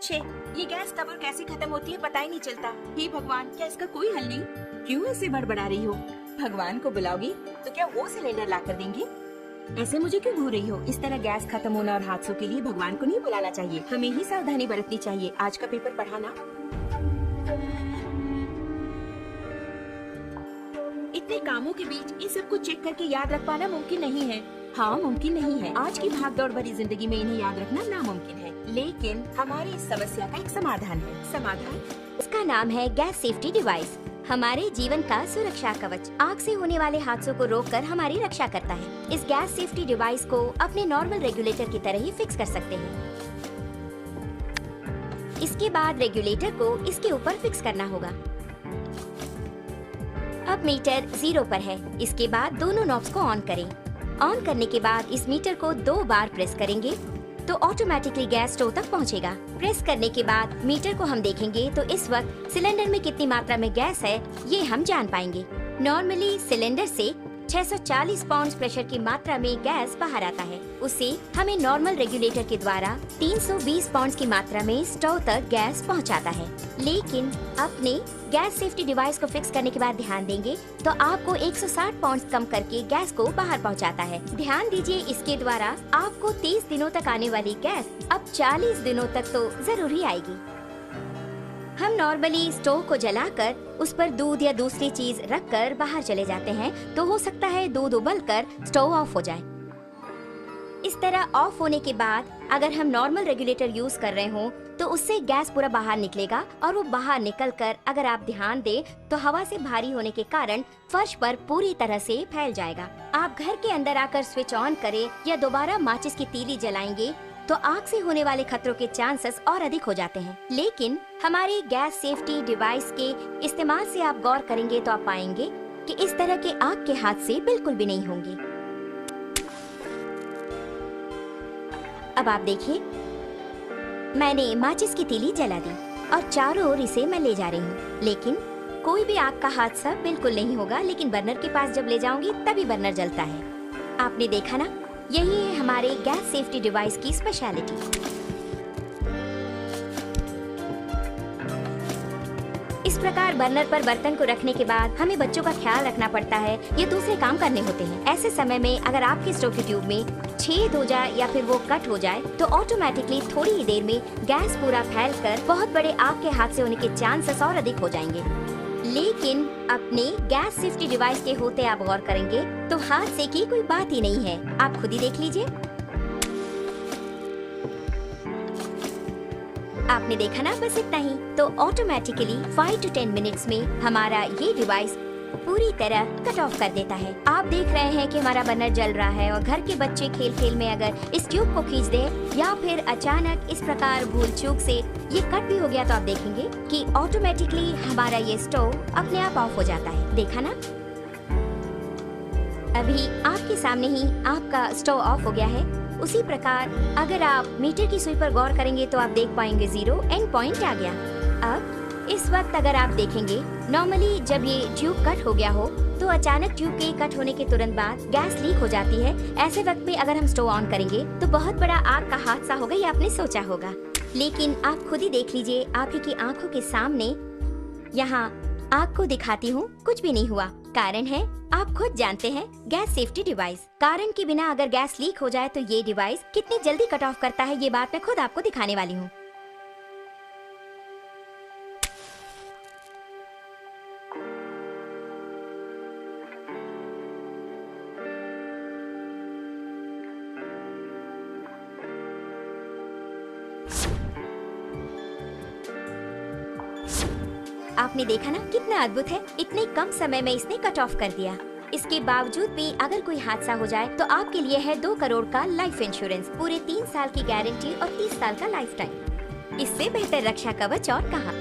छे, ये गैस कब और कैसे खत्म होती है पता ही नहीं चलता। हे भगवान, क्या इसका कोई हल नहीं? क्यों ऐसे बड़बड़ा रही हो? भगवान को बुलाओगी तो क्या वो सिलेंडर ला कर देंगे? ऐसे मुझे क्यों घूर रही हो? इस तरह गैस खत्म होना और हादसों के लिए भगवान को नहीं बुलाना चाहिए, हमें ही सावधानी बरतनी चाहिए। आज का पेपर पढ़ाना। इतने कामों के बीच इन सबको चेक करके याद रख पाना मुमकिन नहीं है। हाँ, मुमकिन नहीं है। आज की भागदौड़ भरी जिंदगी में इन्हें याद रखना नामुमकिन है, लेकिन हमारी इस समस्या का एक समाधान है। समाधान? इसका नाम है गैस सेफ्टी डिवाइस। हमारे जीवन का सुरक्षा कवच आग से होने वाले हादसों को रोककर हमारी रक्षा करता है। इस गैस सेफ्टी डिवाइस को अपने नॉर्मल रेगुलेटर की तरह ही फिक्स कर सकते हैं। इसके बाद रेगुलेटर को इसके ऊपर फिक्स करना होगा। अब मीटर 0 पर है। इसके बाद दोनों नॉब्स को ऑन करें। ऑन करने के बाद इस मीटर को 2 बार प्रेस करेंगे तो ऑटोमेटिकली गैस स्टोव तक पहुंचेगा। प्रेस करने के बाद मीटर को हम देखेंगे तो इस वक्त सिलेंडर में कितनी मात्रा में गैस है ये हम जान पाएंगे। नॉर्मली सिलेंडर से 640 पाउंड प्रेशर की मात्रा में गैस बाहर आता है। उसे हमें नॉर्मल रेगुलेटर के द्वारा 320 पाउंड की मात्रा में स्टोव तक गैस पहुंचाता है। लेकिन अपने गैस सेफ्टी डिवाइस को फिक्स करने के बाद ध्यान देंगे तो आपको 160 पाउंड कम करके गैस को बाहर पहुंचाता है। ध्यान दीजिए, इसके द्वारा आपको 30 दिनों तक आने वाली गैस अब 40 दिनों तक तो जरूर ही आएगी। हम नॉर्मली स्टोव को जलाकर उस पर दूध या दूसरी चीज रखकर बाहर चले जाते हैं तो हो सकता है दूध उबलकर स्टोव ऑफ हो जाए। इस तरह ऑफ होने के बाद अगर हम नॉर्मल रेगुलेटर यूज कर रहे हो तो उससे गैस पूरा बाहर निकलेगा और वो बाहर निकलकर अगर आप ध्यान दें तो हवा से भारी होने के कारण फर्श पर पूरी तरह से फैल जाएगा। आप घर के अंदर आकर स्विच ऑन करें या दोबारा माचिस की तीली जलाएंगे तो आग से होने वाले खतरों के चांसेस और अधिक हो जाते हैं। लेकिन हमारे गैस सेफ्टी डिवाइस के इस्तेमाल से आप गौर करेंगे तो आप पाएंगे कि इस तरह के आग के हादसे बिल्कुल भी नहीं होंगे। अब आप देखिए, मैंने माचिस की तीली जला दी और चारों ओर इसे मैं ले जा रही हूँ, लेकिन कोई भी आग का हादसा बिल्कुल नहीं होगा। लेकिन बर्नर के पास जब ले जाऊंगी तभी बर्नर जलता है। आपने देखा ना, यही है हमारे गैस सेफ्टी डिवाइस की स्पेशलिटी। इस प्रकार बर्नर पर बर्तन को रखने के बाद हमें बच्चों का ख्याल रखना पड़ता है या दूसरे काम करने होते हैं। ऐसे समय में अगर आपके स्टोव की ट्यूब में छेद हो जाए या फिर वो कट हो जाए तो ऑटोमेटिकली थोड़ी ही देर में गैस पूरा फैलकर बहुत बड़े आग के हादसे होने के चांसेस और अधिक हो जाएंगे। लेकिन अपने गैस सेफ्टी डिवाइस के होते आप गौर करेंगे तो हादसे की कोई बात ही नहीं है। आप खुद ही देख लीजिए। आपने देखा ना, बस इतना ही। तो ऑटोमेटिकली 5 to 10 मिनट्स में हमारा ये डिवाइस पूरी तरह कट ऑफ कर देता है। आप देख रहे हैं कि हमारा बर्नर जल रहा है और घर के बच्चे खेल खेल में अगर इस ट्यूब को खींच दे या फिर अचानक इस प्रकार भूल चूक से ये कट भी हो गया तो आप देखेंगे कि ऑटोमेटिकली हमारा ये स्टोव अपने आप ऑफ हो जाता है। देखा ना, अभी आपके सामने ही आपका स्टोव ऑफ हो गया है। उसी प्रकार अगर आप मीटर की सुई पर गौर करेंगे तो आप देख पाएंगे 0 एंड पॉइंट आ गया। अब इस वक्त अगर आप देखेंगे, नॉर्मली जब ये ट्यूब कट हो गया हो तो अचानक ट्यूब के कट होने के तुरंत बाद गैस लीक हो जाती है। ऐसे वक्त में अगर हम स्टोव ऑन करेंगे तो बहुत बड़ा आग का हादसा होगा, ये आपने सोचा होगा। लेकिन आप खुद ही देख लीजिए, आपकी की आंखों के सामने यहाँ आग को दिखाती हूँ, कुछ भी नहीं हुआ। कारण है, आप खुद जानते हैं, गैस सेफ्टी डिवाइस। कारण के बिना अगर गैस लीक हो जाए तो ये डिवाइस कितनी जल्दी कट ऑफ करता है, ये बात मैं खुद आपको दिखाने वाली हूँ। आपने देखा ना, कितना अद्भुत है। इतने कम समय में इसने कट ऑफ कर दिया। इसके बावजूद भी अगर कोई हादसा हो जाए तो आपके लिए है 2 करोड़ का लाइफ इंश्योरेंस, पूरे 3 साल की गारंटी और 30 साल का लाइफ टाइम। इससे बेहतर रक्षा कवच और कहाँ।